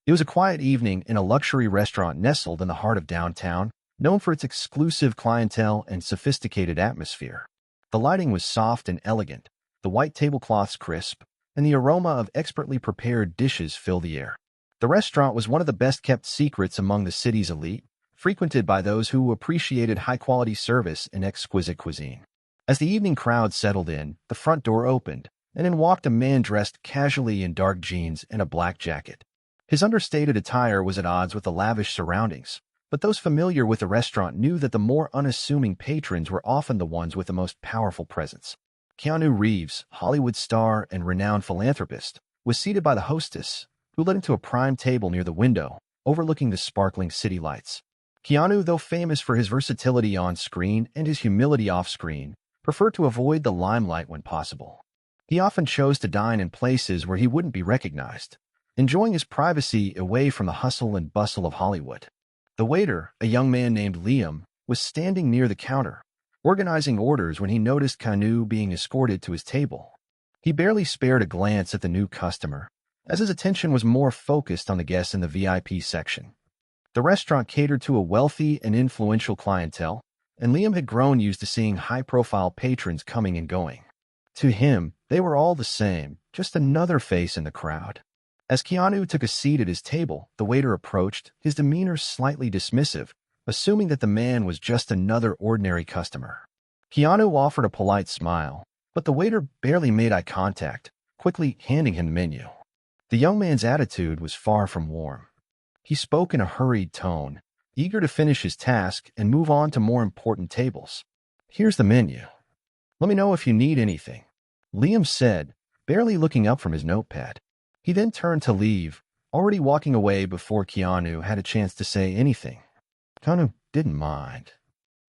It was a quiet evening in a luxury restaurant nestled in the heart of downtown, known for its exclusive clientele and sophisticated atmosphere. The lighting was soft and elegant, the white tablecloths crisp, and the aroma of expertly prepared dishes filled the air. The restaurant was one of the best-kept secrets among the city's elite, frequented by those who appreciated high-quality service and exquisite cuisine. As the evening crowd settled in, the front door opened, and in walked a man dressed casually in dark jeans and a black jacket. His understated attire was at odds with the lavish surroundings, but those familiar with the restaurant knew that the more unassuming patrons were often the ones with the most powerful presence. Keanu Reeves, Hollywood star and renowned philanthropist, was seated by the hostess, who led him to a prime table near the window, overlooking the sparkling city lights. Keanu, though famous for his versatility on screen and his humility off-screen, preferred to avoid the limelight when possible. He often chose to dine in places where he wouldn't be recognized, enjoying his privacy away from the hustle and bustle of Hollywood. The waiter, a young man named Liam, was standing near the counter, organizing orders when he noticed Keanu being escorted to his table. He barely spared a glance at the new customer, as his attention was more focused on the guests in the VIP section. The restaurant catered to a wealthy and influential clientele, and Liam had grown used to seeing high-profile patrons coming and going. To him, they were all the same, just another face in the crowd. As Keanu took a seat at his table, the waiter approached, his demeanor slightly dismissive, assuming that the man was just another ordinary customer. Keanu offered a polite smile, but the waiter barely made eye contact, quickly handing him the menu. The young man's attitude was far from warm. He spoke in a hurried tone, eager to finish his task and move on to more important tables. "Here's the menu. Let me know if you need anything," Liam said, barely looking up from his notepad. He then turned to leave, already walking away before Keanu had a chance to say anything. Keanu didn't mind.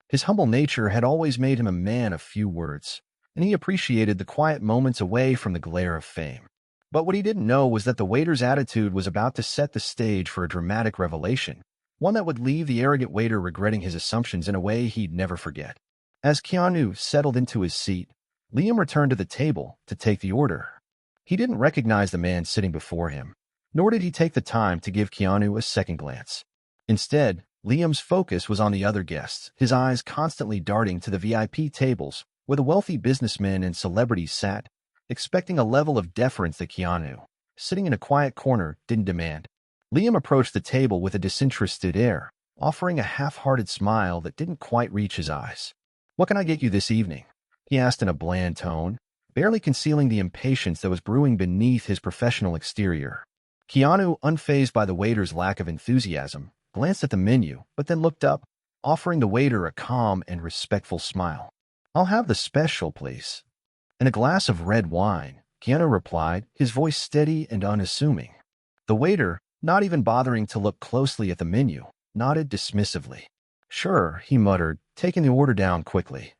His humble nature had always made him a man of few words, and he appreciated the quiet moments away from the glare of fame. But what he didn't know was that the waiter's attitude was about to set the stage for a dramatic revelation, one that would leave the arrogant waiter regretting his assumptions in a way he'd never forget. As Keanu settled into his seat, Liam returned to the table to take the order. He didn't recognize the man sitting before him, nor did he take the time to give Keanu a second glance. Instead, Liam's focus was on the other guests, his eyes constantly darting to the VIP tables where the wealthy businessmen and celebrities sat, expecting a level of deference that Keanu, sitting in a quiet corner, didn't demand. Liam approached the table with a disinterested air, offering a half-hearted smile that didn't quite reach his eyes. "What can I get you this evening?" he asked in a bland tone, barely concealing the impatience that was brewing beneath his professional exterior. Keanu, unfazed by the waiter's lack of enthusiasm, glanced at the menu, but then looked up, offering the waiter a calm and respectful smile. "I'll have the special, please." "And a glass of red wine," Keanu replied, his voice steady and unassuming. The waiter, not even bothering to look closely at the menu, nodded dismissively. "Sure," he muttered, taking the order down quickly.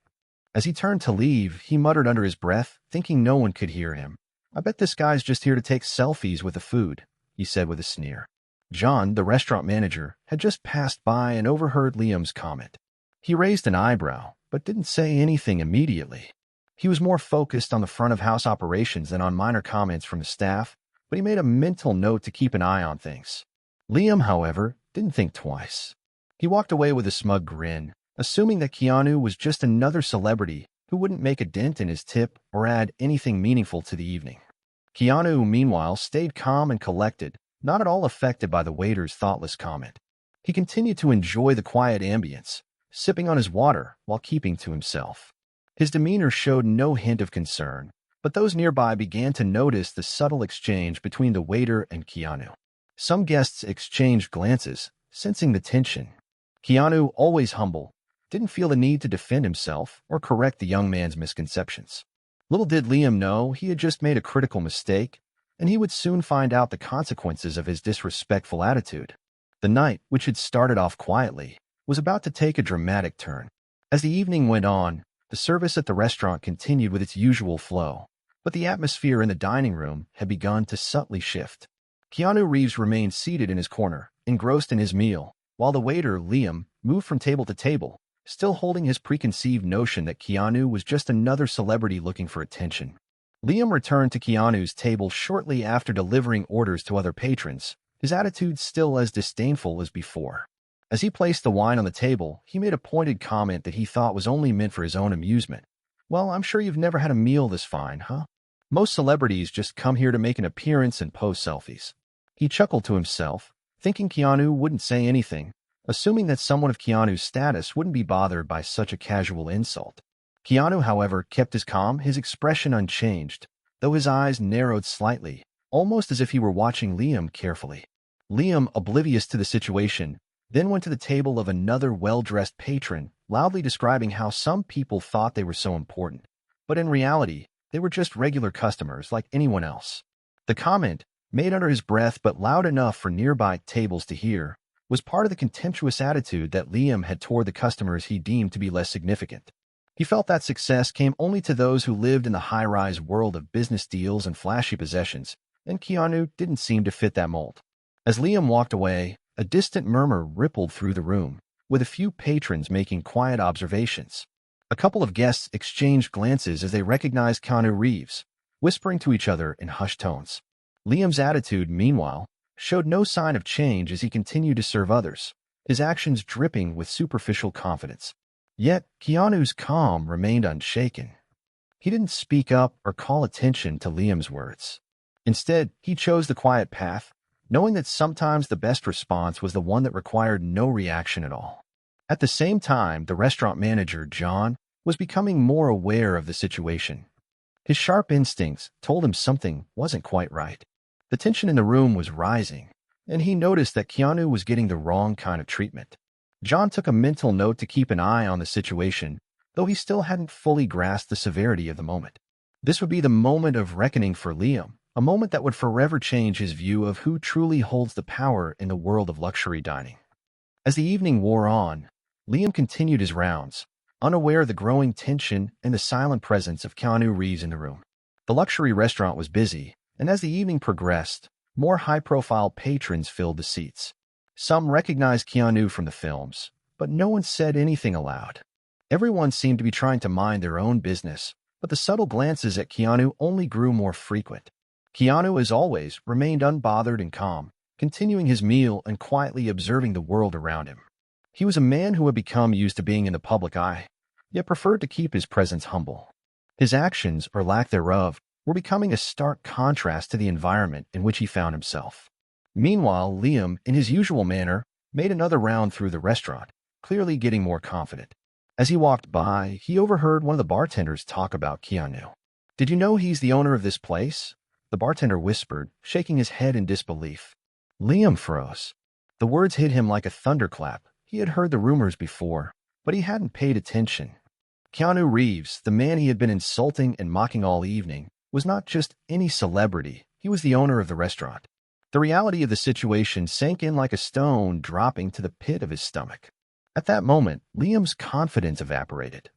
As he turned to leave, he muttered under his breath, thinking no one could hear him. "I bet this guy's just here to take selfies with the food," he said with a sneer. John, the restaurant manager, had just passed by and overheard Liam's comment. He raised an eyebrow, but didn't say anything immediately. He was more focused on the front-of-house operations than on minor comments from the staff, but he made a mental note to keep an eye on things. Liam, however, didn't think twice. He walked away with a smug grin, assuming that Keanu was just another celebrity who wouldn't make a dent in his tip or add anything meaningful to the evening. Keanu, meanwhile, stayed calm and collected, not at all affected by the waiter's thoughtless comment. He continued to enjoy the quiet ambience, sipping on his water while keeping to himself. His demeanor showed no hint of concern, but those nearby began to notice the subtle exchange between the waiter and Keanu. Some guests exchanged glances, sensing the tension. Keanu, always humble, didn't feel the need to defend himself or correct the young man's misconceptions. Little did Liam know he had just made a critical mistake, and he would soon find out the consequences of his disrespectful attitude. The night, which had started off quietly, was about to take a dramatic turn. As the evening went on, the service at the restaurant continued with its usual flow, but the atmosphere in the dining room had begun to subtly shift. Keanu Reeves remained seated in his corner, engrossed in his meal, while the waiter, Liam, moved from table to table, still holding his preconceived notion that Keanu was just another celebrity looking for attention. Liam returned to Keanu's table shortly after delivering orders to other patrons, his attitude still as disdainful as before. As he placed the wine on the table, he made a pointed comment that he thought was only meant for his own amusement. "Well, I'm sure you've never had a meal this fine, huh? Most celebrities just come here to make an appearance and post selfies." He chuckled to himself, thinking Keanu wouldn't say anything, assuming that someone of Keanu's status wouldn't be bothered by such a casual insult. Keanu, however, kept his calm, his expression unchanged, though his eyes narrowed slightly, almost as if he were watching Liam carefully. Liam, oblivious to the situation, then went to the table of another well-dressed patron, loudly describing how some people thought they were so important, but in reality, they were just regular customers like anyone else. The comment, made under his breath but loud enough for nearby tables to hear, was part of the contemptuous attitude that Liam had toward the customers he deemed to be less significant. He felt that success came only to those who lived in the high-rise world of business deals and flashy possessions, and Keanu didn't seem to fit that mold. As Liam walked away, a distant murmur rippled through the room, with a few patrons making quiet observations. A couple of guests exchanged glances as they recognized Keanu Reeves, whispering to each other in hushed tones. Liam's attitude, meanwhile, showed no sign of change as he continued to serve others, his actions dripping with superficial confidence. Yet, Keanu's calm remained unshaken. He didn't speak up or call attention to Liam's words. Instead, he chose the quiet path, knowing that sometimes the best response was the one that required no reaction at all. At the same time, the restaurant manager, John, was becoming more aware of the situation. His sharp instincts told him something wasn't quite right. The tension in the room was rising, and he noticed that Keanu was getting the wrong kind of treatment. John took a mental note to keep an eye on the situation, though he still hadn't fully grasped the severity of the moment. This would be the moment of reckoning for Liam, a moment that would forever change his view of who truly holds the power in the world of luxury dining. As the evening wore on, Liam continued his rounds, unaware of the growing tension and the silent presence of Keanu Reeves in the room. The luxury restaurant was busy, and as the evening progressed, more high-profile patrons filled the seats. Some recognized Keanu from the films, but no one said anything aloud. Everyone seemed to be trying to mind their own business, but the subtle glances at Keanu only grew more frequent. Keanu, as always, remained unbothered and calm, continuing his meal and quietly observing the world around him. He was a man who had become used to being in the public eye, yet preferred to keep his presence humble. His actions, or lack thereof, were becoming a stark contrast to the environment in which he found himself. Meanwhile, Liam, in his usual manner, made another round through the restaurant, clearly getting more confident. As he walked by, he overheard one of the bartenders talk about Keanu. "Did you know he's the owner of this place?" the bartender whispered, shaking his head in disbelief. Liam froze. The words hit him like a thunderclap. He had heard the rumors before, but he hadn't paid attention. Keanu Reeves, the man he had been insulting and mocking all evening, was not just any celebrity, he was the owner of the restaurant. The reality of the situation sank in like a stone dropping to the pit of his stomach. At that moment, Liam's confidence evaporated.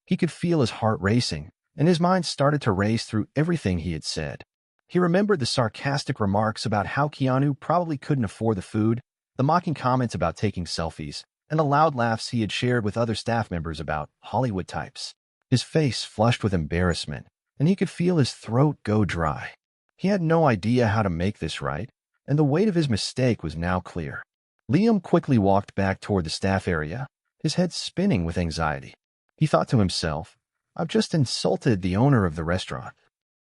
He could feel his heart racing, and his mind started to race through everything he had said. He remembered the sarcastic remarks about how Keanu probably couldn't afford the food, the mocking comments about taking selfies, and the loud laughs he had shared with other staff members about Hollywood types. His face flushed with embarrassment, and he could feel his throat go dry. He had no idea how to make this right, and the weight of his mistake was now clear. Liam quickly walked back toward the staff area, his head spinning with anxiety. He thought to himself, "I've just insulted the owner of the restaurant.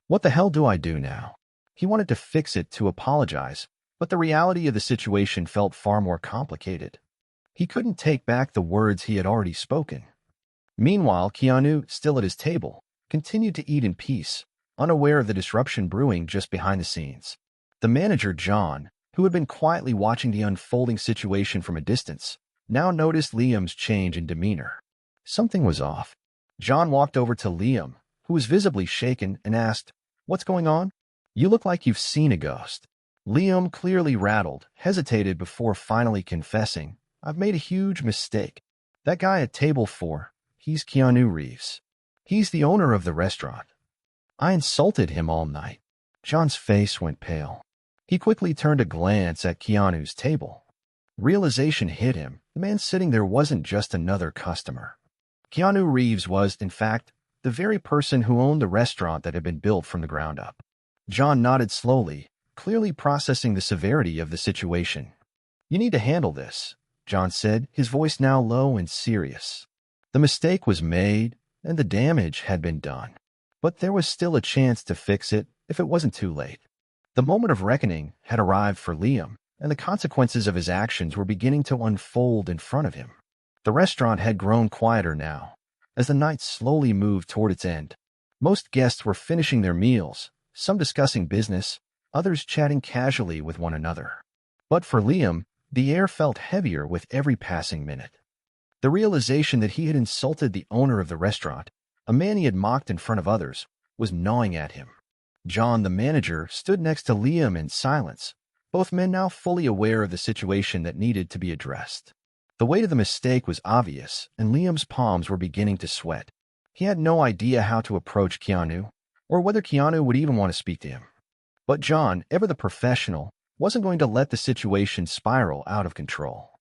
What the hell do I do now?" He wanted to fix it, to apologize, but the reality of the situation felt far more complicated. He couldn't take back the words he had already spoken. Meanwhile, Keanu, still at his table, continued to eat in peace, unaware of the disruption brewing just behind the scenes. The manager, John, who had been quietly watching the unfolding situation from a distance, now noticed Liam's change in demeanor. Something was off. John walked over to Liam, who was visibly shaken, and asked, "What's going on? You look like you've seen a ghost." Liam, clearly rattled, hesitated before finally confessing, "I've made a huge mistake. That guy at table 4, he's Keanu Reeves. He's the owner of the restaurant. I insulted him all night." John's face went pale. He quickly turned a glance at Keanu's table. Realization hit him. The man sitting there wasn't just another customer. Keanu Reeves was, in fact, the very person who owned the restaurant that had been built from the ground up. John nodded slowly, clearly processing the severity of the situation. "You need to handle this," John said, his voice now low and serious. The mistake was made, and the damage had been done. But there was still a chance to fix it if it wasn't too late. The moment of reckoning had arrived for Liam, and the consequences of his actions were beginning to unfold in front of him. The restaurant had grown quieter now, as the night slowly moved toward its end. Most guests were finishing their meals, some discussing business, others chatting casually with one another. But for Liam, the air felt heavier with every passing minute. The realization that he had insulted the owner of the restaurant, a man he had mocked in front of others, was gnawing at him. John, the manager, stood next to Liam in silence, both men now fully aware of the situation that needed to be addressed. The weight of the mistake was obvious, and Liam's palms were beginning to sweat. He had no idea how to approach Keanu, or whether Keanu would even want to speak to him. But John, ever the professional, wasn't going to let the situation spiral out of control.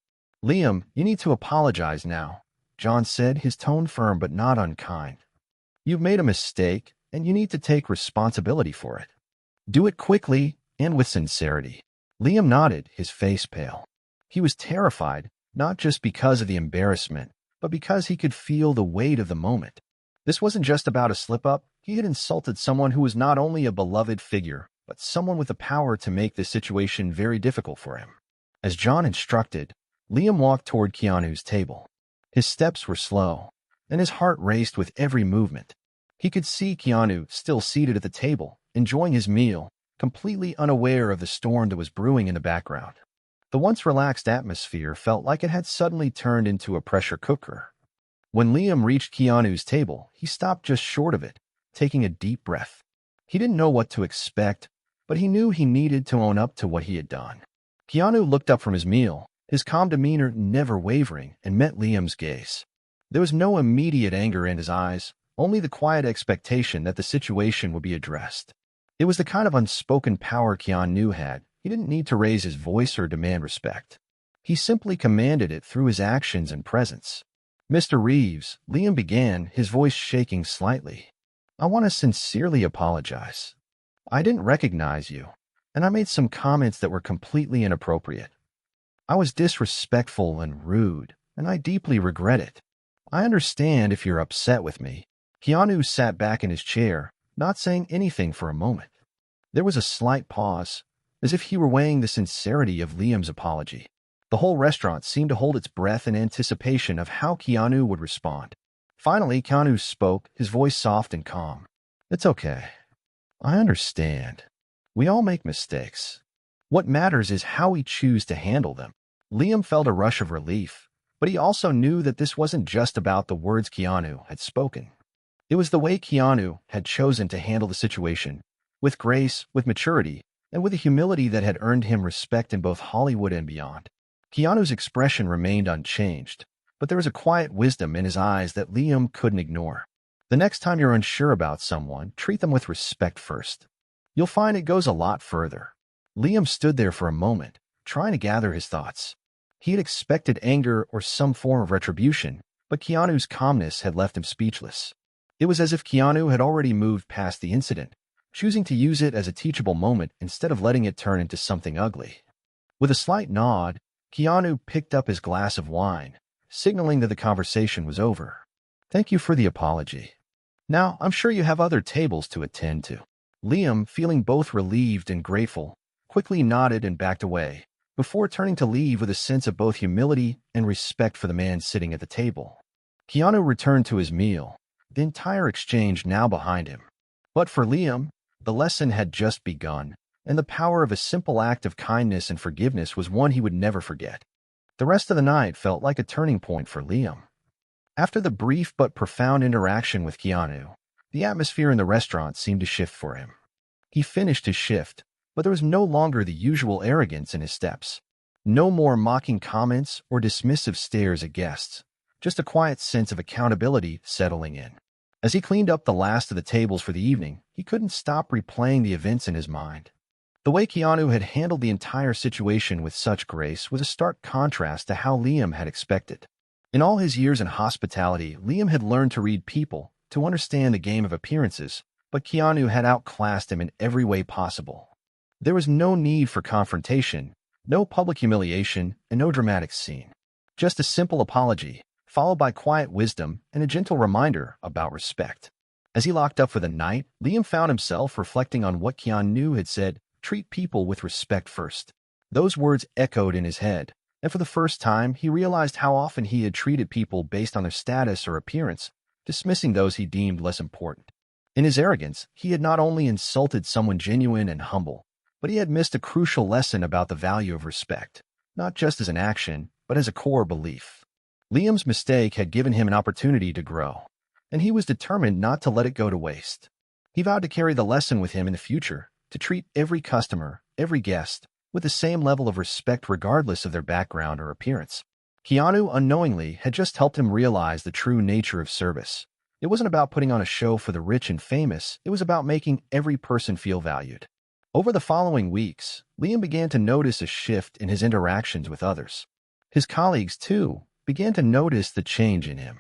"Liam, you need to apologize now," John said, his tone firm but not unkind. "You've made a mistake, and you need to take responsibility for it. Do it quickly and with sincerity." Liam nodded, his face pale. He was terrified, not just because of the embarrassment, but because he could feel the weight of the moment. This wasn't just about a slip-up. He had insulted someone who was not only a beloved figure, but someone with the power to make this situation very difficult for him. As John instructed, Liam walked toward Keanu's table. His steps were slow, and his heart raced with every movement. He could see Keanu still seated at the table, enjoying his meal, completely unaware of the storm that was brewing in the background. The once relaxed atmosphere felt like it had suddenly turned into a pressure cooker. When Liam reached Keanu's table, he stopped just short of it, taking a deep breath. He didn't know what to expect, but he knew he needed to own up to what he had done. Keanu looked up from his meal, his calm demeanor never wavering, and met Liam's gaze. There was no immediate anger in his eyes, only the quiet expectation that the situation would be addressed. It was the kind of unspoken power Keanu had. He didn't need to raise his voice or demand respect. He simply commanded it through his actions and presence. "Mr. Reeves," Liam began, his voice shaking slightly, "I want to sincerely apologize. I didn't recognize you, and I made some comments that were completely inappropriate. I was disrespectful and rude, and I deeply regret it. I understand if you're upset with me." Keanu sat back in his chair, not saying anything for a moment. There was a slight pause, as if he were weighing the sincerity of Liam's apology. The whole restaurant seemed to hold its breath in anticipation of how Keanu would respond. Finally, Keanu spoke, his voice soft and calm. "It's okay. I understand. We all make mistakes. What matters is how we choose to handle them." Liam felt a rush of relief, but he also knew that this wasn't just about the words Keanu had spoken. It was the way Keanu had chosen to handle the situation, with grace, with maturity, and with a humility that had earned him respect in both Hollywood and beyond. Keanu's expression remained unchanged, but there was a quiet wisdom in his eyes that Liam couldn't ignore. The next time you're unsure about someone, treat them with respect first. You'll find it goes a lot further. Liam stood there for a moment, trying to gather his thoughts. He had expected anger or some form of retribution, but Keanu's calmness had left him speechless. It was as if Keanu had already moved past the incident, choosing to use it as a teachable moment instead of letting it turn into something ugly. With a slight nod, Keanu picked up his glass of wine, signaling that the conversation was over. "Thank you for the apology. Now, I'm sure you have other tables to attend to." Liam, feeling both relieved and grateful, quickly nodded and backed away, before turning to leave with a sense of both humility and respect for the man sitting at the table. Keanu returned to his meal, the entire exchange now behind him. But for Liam, the lesson had just begun, and the power of a simple act of kindness and forgiveness was one he would never forget. The rest of the night felt like a turning point for Liam. After the brief but profound interaction with Keanu, the atmosphere in the restaurant seemed to shift for him. He finished his shift, but there was no longer the usual arrogance in his steps. No more mocking comments or dismissive stares at guests, just a quiet sense of accountability settling in. As he cleaned up the last of the tables for the evening, he couldn't stop replaying the events in his mind. The way Keanu had handled the entire situation with such grace was a stark contrast to how Liam had expected. In all his years in hospitality, Liam had learned to read people, to understand the game of appearances, but Keanu had outclassed him in every way possible. There was no need for confrontation, no public humiliation, and no dramatic scene. Just a simple apology, followed by quiet wisdom and a gentle reminder about respect. As he locked up for the night, Liam found himself reflecting on what Keanu had said, "Treat people with respect first." Those words echoed in his head, and for the first time he realized how often he had treated people based on their status or appearance, dismissing those he deemed less important. In his arrogance, he had not only insulted someone genuine and humble, but he had missed a crucial lesson about the value of respect, not just as an action, but as a core belief. Liam's mistake had given him an opportunity to grow, and he was determined not to let it go to waste. He vowed to carry the lesson with him in the future, to treat every customer, every guest, with the same level of respect regardless of their background or appearance. Keanu unknowingly had just helped him realize the true nature of service. It wasn't about putting on a show for the rich and famous, it was about making every person feel valued. Over the following weeks, Liam began to notice a shift in his interactions with others. His colleagues, too, began to notice the change in him.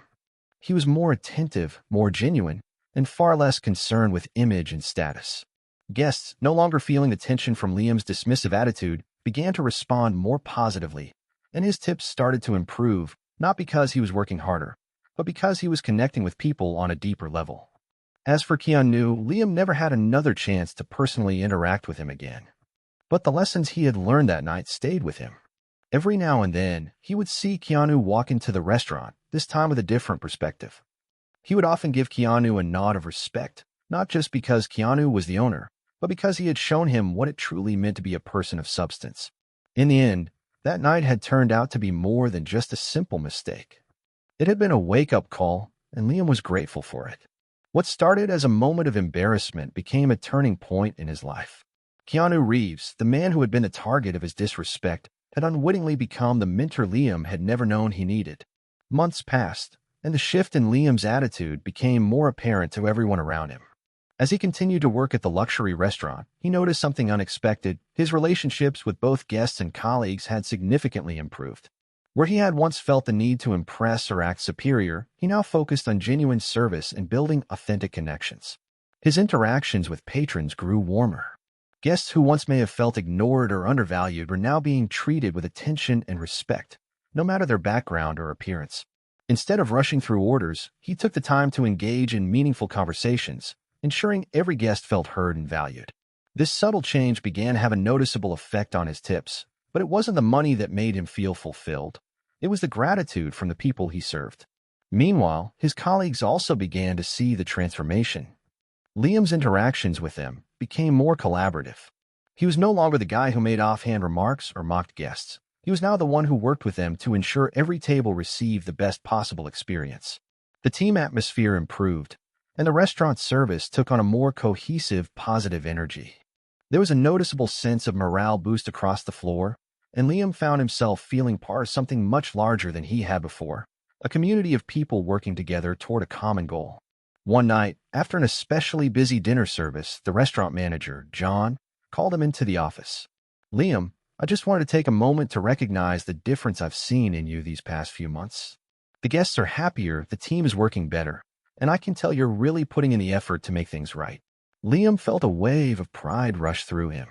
He was more attentive, more genuine, and far less concerned with image and status. Guests, no longer feeling the tension from Liam's dismissive attitude, began to respond more positively, and his tips started to improve, not because he was working harder, but because he was connecting with people on a deeper level. As for Keanu, Liam never had another chance to personally interact with him again. But the lessons he had learned that night stayed with him. Every now and then, he would see Keanu walk into the restaurant, this time with a different perspective. He would often give Keanu a nod of respect, not just because Keanu was the owner, but because he had shown him what it truly meant to be a person of substance. In the end, that night had turned out to be more than just a simple mistake. It had been a wake-up call, and Liam was grateful for it. What started as a moment of embarrassment became a turning point in his life. Keanu Reeves, the man who had been the target of his disrespect, had unwittingly become the mentor Liam had never known he needed. Months passed, and the shift in Liam's attitude became more apparent to everyone around him. As he continued to work at the luxury restaurant, he noticed something unexpected. His relationships with both guests and colleagues had significantly improved. Where he had once felt the need to impress or act superior, he now focused on genuine service and building authentic connections. His interactions with patrons grew warmer. Guests who once may have felt ignored or undervalued were now being treated with attention and respect, no matter their background or appearance. Instead of rushing through orders, he took the time to engage in meaningful conversations, ensuring every guest felt heard and valued. This subtle change began to have a noticeable effect on his tips, but it wasn't the money that made him feel fulfilled. It was the gratitude from the people he served. Meanwhile, his colleagues also began to see the transformation. Liam's interactions with them became more collaborative. He was no longer the guy who made offhand remarks or mocked guests. He was now the one who worked with them to ensure every table received the best possible experience. The team atmosphere improved, and the restaurant's service took on a more cohesive, positive energy. There was a noticeable sense of morale boost across the floor, and Liam found himself feeling part of something much larger than he had before, a community of people working together toward a common goal. One night, after an especially busy dinner service, the restaurant manager, John, called him into the office. "Liam, I just wanted to take a moment to recognize the difference I've seen in you these past few months. The guests are happier, the team is working better, and I can tell you're really putting in the effort to make things right." Liam felt a wave of pride rush through him.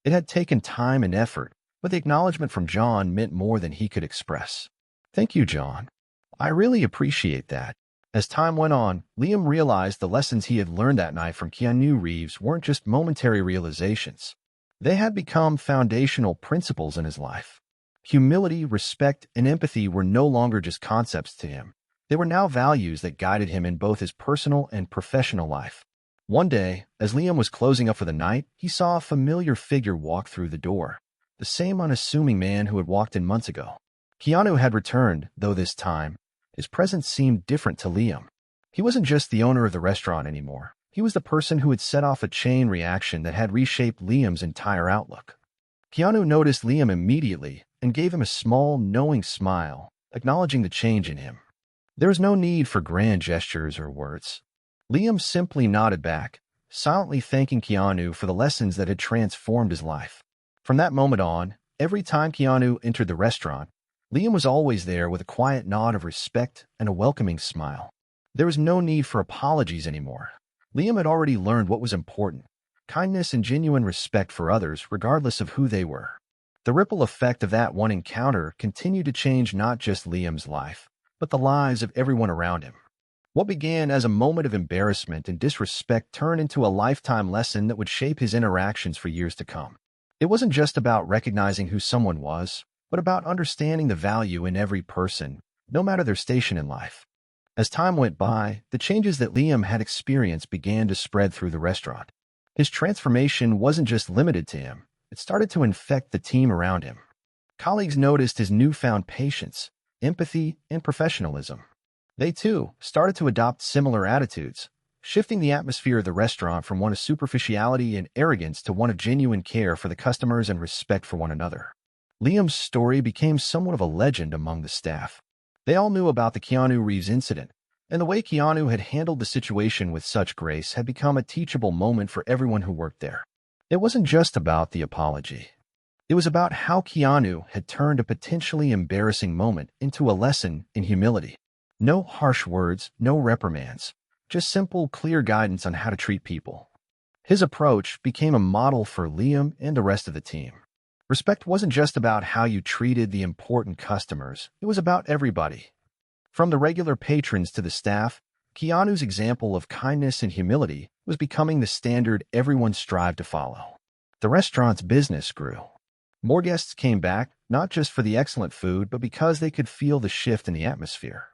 It had taken time and effort, but the acknowledgement from John meant more than he could express. "Thank you, John. I really appreciate that." As time went on, Liam realized the lessons he had learned that night from Keanu Reeves weren't just momentary realizations. They had become foundational principles in his life. Humility, respect, and empathy were no longer just concepts to him. They were now values that guided him in both his personal and professional life. One day, as Liam was closing up for the night, he saw a familiar figure walk through the door, the same unassuming man who had walked in months ago. Keanu had returned, though this time, his presence seemed different to Liam. He wasn't just the owner of the restaurant anymore. He was the person who had set off a chain reaction that had reshaped Liam's entire outlook. Keanu noticed Liam immediately and gave him a small, knowing smile, acknowledging the change in him. There was no need for grand gestures or words. Liam simply nodded back, silently thanking Keanu for the lessons that had transformed his life. From that moment on, every time Keanu entered the restaurant, Liam was always there with a quiet nod of respect and a welcoming smile. There was no need for apologies anymore. Liam had already learned what was important, kindness and genuine respect for others regardless of who they were. The ripple effect of that one encounter continued to change not just Liam's life, but the lives of everyone around him. What began as a moment of embarrassment and disrespect turned into a lifetime lesson that would shape his interactions for years to come. It wasn't just about recognizing who someone was, but about understanding the value in every person, no matter their station in life. As time went by, the changes that Liam had experienced began to spread through the restaurant. His transformation wasn't just limited to him, it started to infect the team around him. Colleagues noticed his newfound patience, empathy, and professionalism. They, too, started to adopt similar attitudes, shifting the atmosphere of the restaurant from one of superficiality and arrogance to one of genuine care for the customers and respect for one another. Liam's story became somewhat of a legend among the staff. They all knew about the Keanu Reeves incident, and the way Keanu had handled the situation with such grace had become a teachable moment for everyone who worked there. It wasn't just about the apology. It was about how Keanu had turned a potentially embarrassing moment into a lesson in humility. No harsh words, no reprimands, just simple, clear guidance on how to treat people. His approach became a model for Liam and the rest of the team. Respect wasn't just about how you treated the important customers, it was about everybody. From the regular patrons to the staff, Keanu's example of kindness and humility was becoming the standard everyone strived to follow. The restaurant's business grew. More guests came back, not just for the excellent food, but because they could feel the shift in the atmosphere.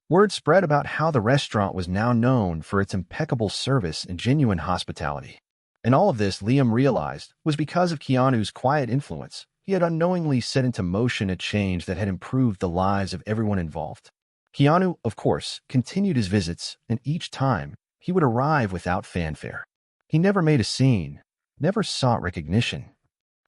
Word spread about how the restaurant was now known for its impeccable service and genuine hospitality. And all of this, Liam realized, was because of Keanu's quiet influence. He had unknowingly set into motion a change that had improved the lives of everyone involved. Keanu, of course, continued his visits, and each time, he would arrive without fanfare. He never made a scene, never sought recognition.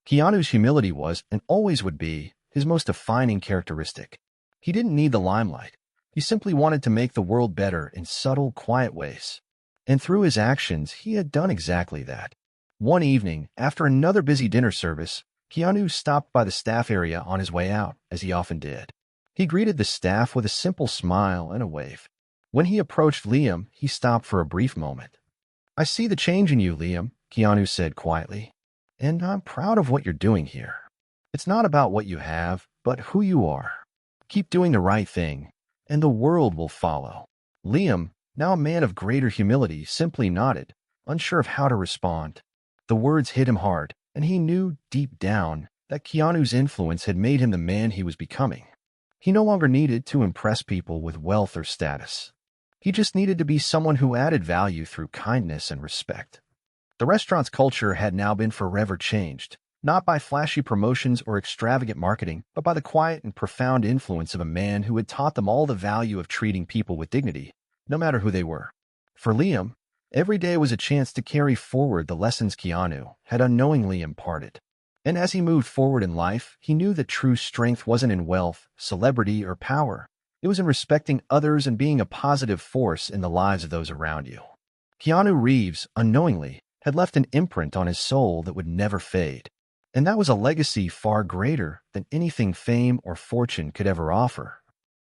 Keanu's humility was, and always would be, his most defining characteristic. He didn't need the limelight. He simply wanted to make the world better in subtle, quiet ways. And through his actions, he had done exactly that. One evening, after another busy dinner service, Keanu stopped by the staff area on his way out, as he often did. He greeted the staff with a simple smile and a wave. When he approached Liam, he stopped for a brief moment. "I see the change in you, Liam," Keanu said quietly, "and I'm proud of what you're doing here. It's not about what you have, but who you are. Keep doing the right thing, and the world will follow." Liam, now a man of greater humility, simply nodded, unsure of how to respond. The words hit him hard, and he knew, deep down, that Keanu's influence had made him the man he was becoming. He no longer needed to impress people with wealth or status. He just needed to be someone who added value through kindness and respect. The restaurant's culture had now been forever changed, not by flashy promotions or extravagant marketing, but by the quiet and profound influence of a man who had taught them all the value of treating people with dignity, no matter who they were. For Liam, every day was a chance to carry forward the lessons Keanu had unknowingly imparted. And as he moved forward in life, he knew that true strength wasn't in wealth, celebrity, or power. It was in respecting others and being a positive force in the lives of those around you. Keanu Reeves, unknowingly, had left an imprint on his soul that would never fade. And that was a legacy far greater than anything fame or fortune could ever offer.